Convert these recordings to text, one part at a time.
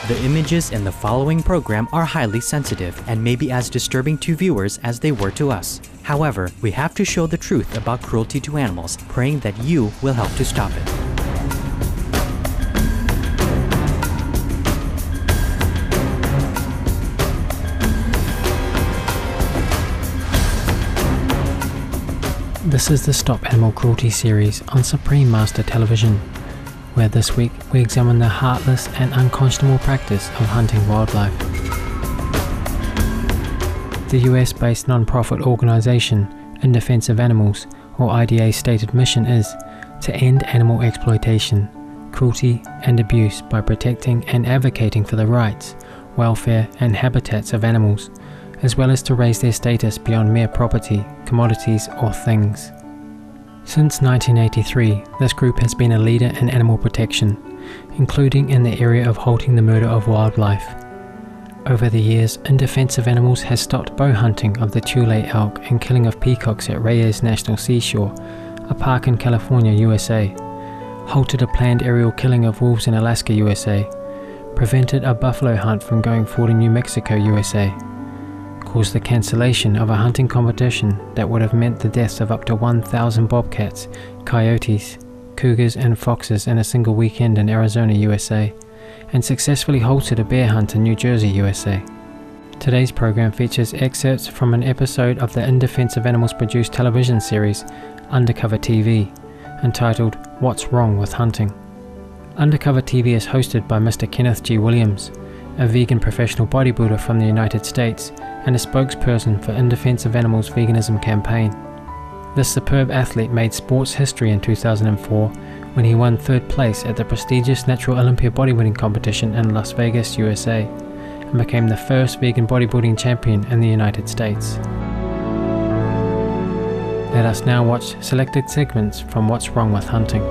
The images in the following program are highly sensitive and may be as disturbing to viewers as they were to us. However, we have to show the truth about cruelty to animals, praying that you will help to stop it. This is the Stop Animal Cruelty series on Supreme Master Television, where this week we examine the heartless and unconscionable practice of hunting wildlife. The US-based non-profit organization In Defense of Animals, or IDA's stated mission is to end animal exploitation, cruelty and abuse by protecting and advocating for the rights, welfare and habitats of animals, as well as to raise their status beyond mere property, commodities or things. Since 1983, this group has been a leader in animal protection, including in the area of halting the murder of wildlife. Over the years, In Defense of Animals has stopped bow hunting of the Tule elk and killing of peacocks at Reyes National Seashore, a park in California, USA, halted a planned aerial killing of wolves in Alaska, USA, prevented a buffalo hunt from going forward in New Mexico, USA, caused the cancellation of a hunting competition that would have meant the deaths of up to 1,000 bobcats, coyotes, cougars and foxes in a single weekend in Arizona, USA, and successfully halted a bear hunt in New Jersey, USA. Today's program features excerpts from an episode of the In Defense of Animals produced television series Undercover TV, entitled What's Wrong with Hunting. Undercover TV is hosted by Mr. Kenneth G. Williams, a vegan professional bodybuilder from the United States and a spokesperson for In Defense of Animals' veganism campaign. This superb athlete made sports history in 2004 when he won third place at the prestigious Natural Olympia bodybuilding competition in Las Vegas, USA, and became the first vegan bodybuilding champion in the United States. Let us now watch selected segments from What's Wrong with Hunting.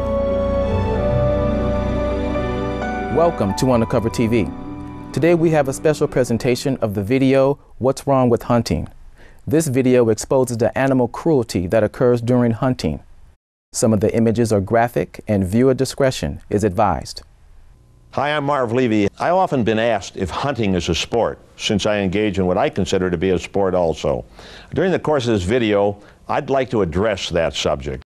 Welcome to Undercover TV. Today we have a special presentation of the video, What's Wrong with Hunting? This video exposes the animal cruelty that occurs during hunting. Some of the images are graphic and viewer discretion is advised. Hi, I'm Marv Levy. I've often been asked if hunting is a sport, since I engage in what I consider to be a sport also. During the course of this video, I'd like to address that subject.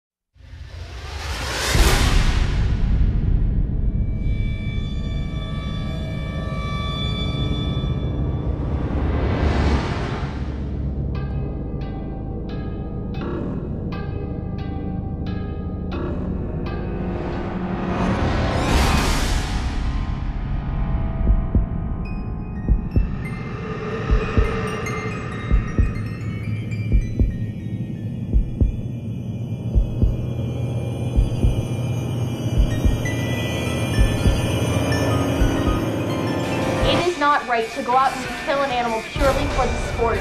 Not right to go out and kill an animal purely for the sport.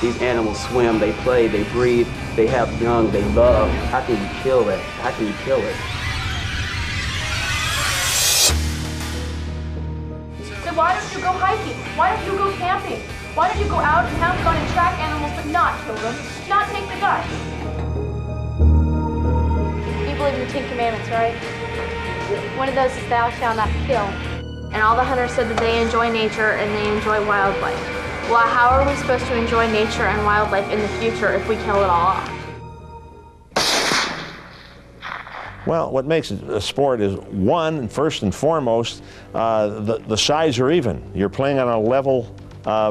These animals swim, they play, they breathe, they have young, they love. How can you kill it? How can you kill it? So why don't you go hiking? Why don't you go camping? Why don't you go out and have fun and track animals but not kill them? Not take the gut? You believe in the 10 Commandments, right? One of those is thou shalt not kill. And all the hunters said that they enjoy nature and they enjoy wildlife. Well, how are we supposed to enjoy nature and wildlife in the future if we kill it all off? Well, what makes it a sport is, one, first and foremost, the sides are even. You're playing on a level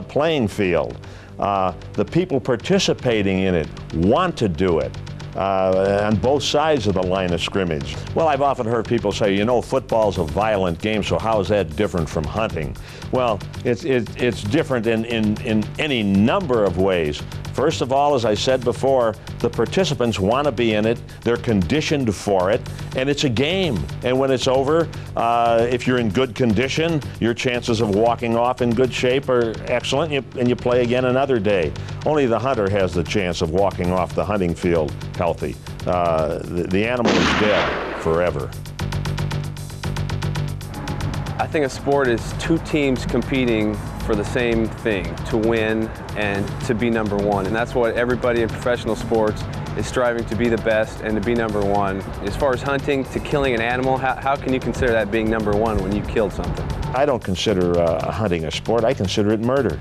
playing field. The people participating in it want to do it. On both sides of the line of scrimmage. Well, I've often heard people say, you know, football's a violent game, so how is that different from hunting? Well, it's different in any number of ways. First of all, as I said before, the participants want to be in it, they're conditioned for it, and it's a game. And when it's over, if you're in good condition, your chances of walking off in good shape are excellent, and you play again another day. Only the hunter has the chance of walking off the hunting field healthy. The animal is dead forever. I think a sport is two teams competing for the same thing, to win and to be number one. And that's what everybody in professional sports is striving to be the best and to be number one. As far as hunting to killing an animal, how can you consider that being number one when you killed something? I don't consider hunting a sport. I consider it murder.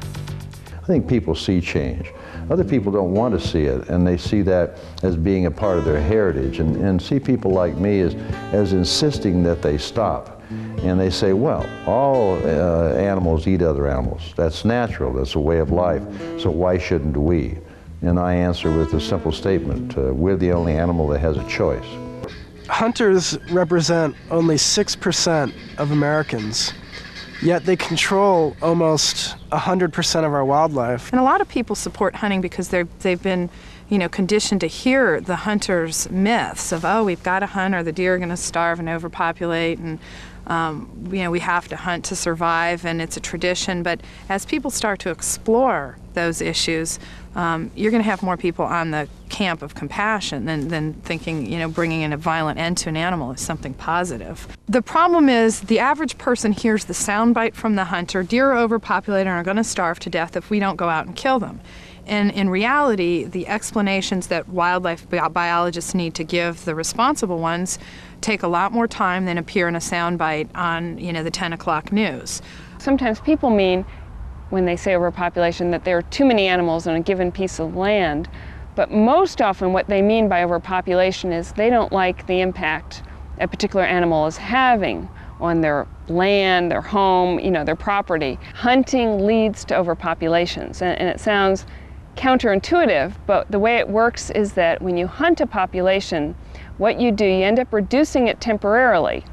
I think people see change. Other people don't want to see it, and they see that as being a part of their heritage, and see people like me as insisting that they stop. And they say, well, all animals eat other animals. That's natural, that's a way of life, so why shouldn't we? And I answer with a simple statement, we're the only animal that has a choice. Hunters represent only 6% of Americans, yet they control almost 100% of our wildlife. And a lot of people support hunting because they've been, conditioned to hear the hunters' myths of, oh, we've got to hunt or the deer are going to starve and overpopulate, and we have to hunt to survive, and it's a tradition. But as people start to explore those issues, you're going to have more people on the camp of compassion than thinking, bringing in a violent end to an animal is something positive. The problem is the average person hears the soundbite from the hunter, deer are overpopulated and are going to starve to death if we don't go out and kill them. And in reality, the explanations that wildlife biologists need to give the responsible ones take a lot more time than appear in a soundbite on, the 10 o'clock news. Sometimes people mean, when they say overpopulation, that there are too many animals on a given piece of land. But most often what they mean by overpopulation is they don't like the impact a particular animal is having on their land, their home, their property. Hunting leads to overpopulations, and it sounds counterintuitive, but the way it works is that when you hunt a population, what you do, you end up reducing it temporarily,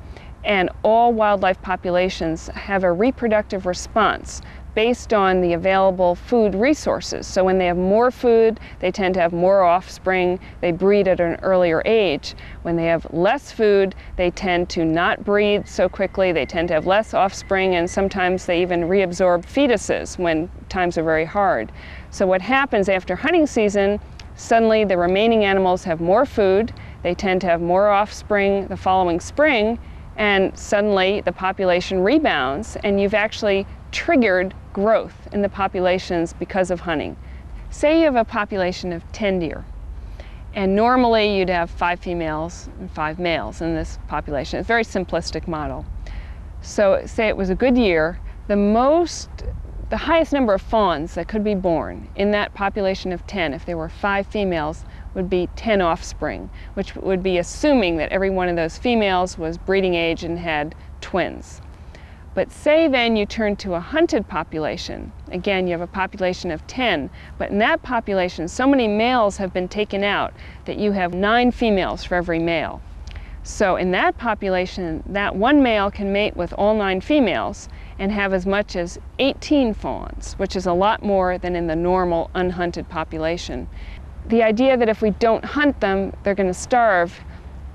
and all wildlife populations have a reproductive response based on the available food resources. So when they have more food, they tend to have more offspring, they breed at an earlier age. When they have less food, they tend to not breed so quickly, they tend to have less offspring, and sometimes they even reabsorb fetuses when times are very hard. So what happens after hunting season, suddenly the remaining animals have more food, they tend to have more offspring the following spring, and suddenly the population rebounds, and you've actually triggered growth in the populations because of hunting. Say you have a population of 10 deer, and normally you'd have 5 females and 5 males in this population. It's a very simplistic model. So say it was a good year, the highest number of fawns that could be born in that population of 10, if there were 5 females, would be 10 offspring, which would be assuming that every one of those females was breeding age and had twins. But say then you turn to a hunted population. Again, you have a population of 10, but in that population, so many males have been taken out that you have 9 females for every male. So in that population, that one male can mate with all 9 females and have as much as 18 fawns, which is a lot more than in the normal unhunted population. The idea that if we don't hunt them, they're going to starve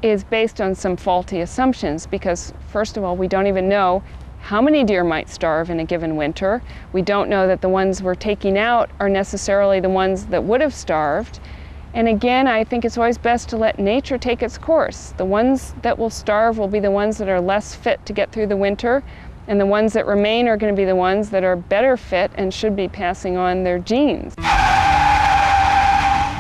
is based on some faulty assumptions, because first of all, we don't even know how many deer might starve in a given winter. We don't know that the ones we're taking out are necessarily the ones that would have starved. And again, I think it's always best to let nature take its course. The ones that will starve will be the ones that are less fit to get through the winter, and the ones that remain are going to be the ones that are better fit and should be passing on their genes.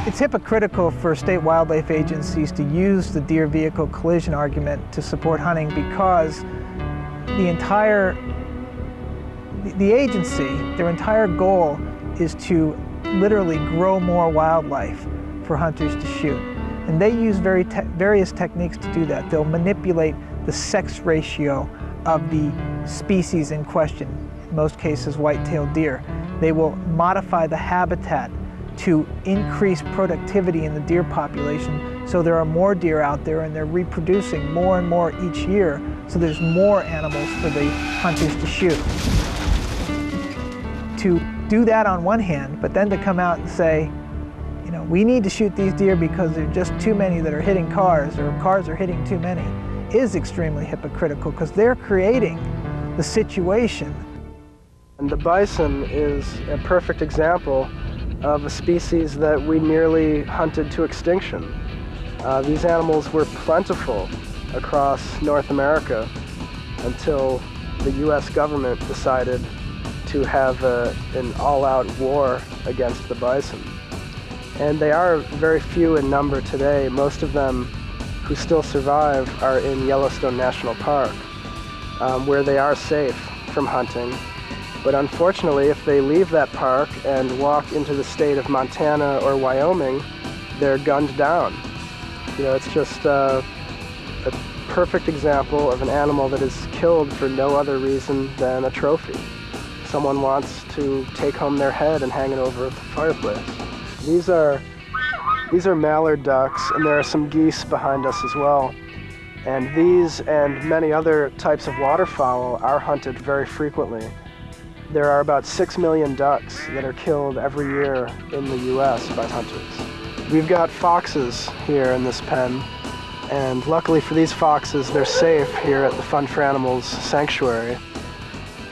It's hypocritical for state wildlife agencies to use the deer vehicle collision argument to support hunting, because the agency, their entire goal is to literally grow more wildlife for hunters to shoot. And they use various techniques to do that. They'll manipulate the sex ratio of the species in question, in most cases white-tailed deer. They will modify the habitat to increase productivity in the deer population, so there are more deer out there and they're reproducing more and more each year, so there's more animals for the hunters to shoot. To do that on one hand, but then to come out and say, we need to shoot these deer because there are just too many that are hitting cars, or cars are hitting too many, is extremely hypocritical, because they're creating the situation. And the bison is a perfect example of a species that we nearly hunted to extinction. These animals were plentiful across North America until the U.S. government decided to have an all-out war against the bison. And they are very few in number today. Most of them who still survive are in Yellowstone National Park, where they are safe from hunting. But unfortunately, if they leave that park and walk into the state of Montana or Wyoming, they're gunned down. You know, it's just a perfect example of an animal that is killed for no other reason than a trophy. Someone wants to take home their head and hang it over the fireplace. These are mallard ducks, and there are some geese behind us as well. And these and many other types of waterfowl are hunted very frequently. There are about 6 million ducks that are killed every year in the US by hunters. We've got foxes here in this pen, and luckily for these foxes, they're safe here at the Fun for Animals Sanctuary.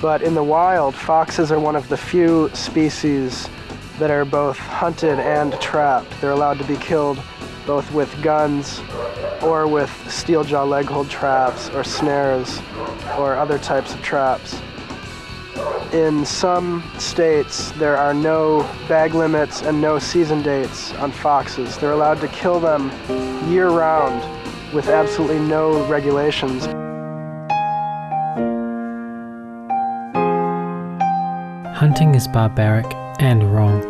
But in the wild, foxes are one of the few species that are both hunted and trapped. They're allowed to be killed both with guns or with steel jaw leg hold traps or snares or other types of traps. In some states, there are no bag limits and no season dates on foxes. They're allowed to kill them year-round with absolutely no regulations. Hunting is barbaric and wrong.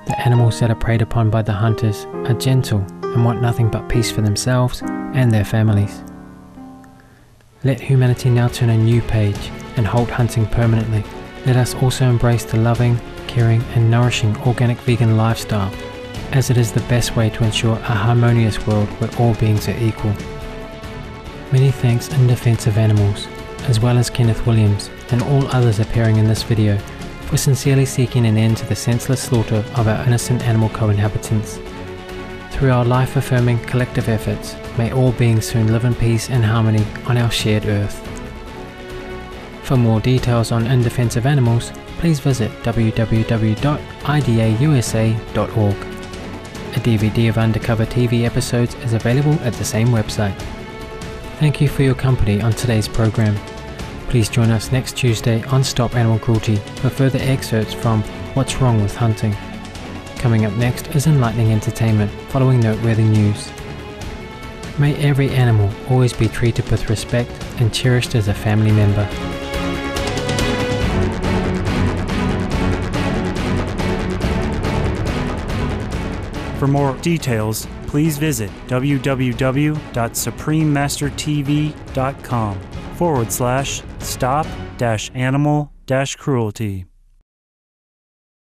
The animals that are preyed upon by the hunters are gentle and want nothing but peace for themselves and their families. Let humanity now turn a new page and halt hunting permanently. Let us also embrace the loving, caring and nourishing organic vegan lifestyle, as it is the best way to ensure a harmonious world where all beings are equal. Many thanks in defense of animals, as well as Kenneth Williams and all others appearing in this video, for sincerely seeking an end to the senseless slaughter of our innocent animal co-inhabitants. Through our life-affirming collective efforts, may all beings soon live in peace and harmony on our shared earth. For more details on In Defense of Animals, please visit www.idausa.org. A DVD of Undercover TV episodes is available at the same website. Thank you for your company on today's program. Please join us next Tuesday on Stop Animal Cruelty for further excerpts from What's Wrong with Hunting. Coming up next is enlightening entertainment following noteworthy news. May every animal always be treated with respect and cherished as a family member. For more details, please visit www.suprememastertv.com/stop-animal-cruelty.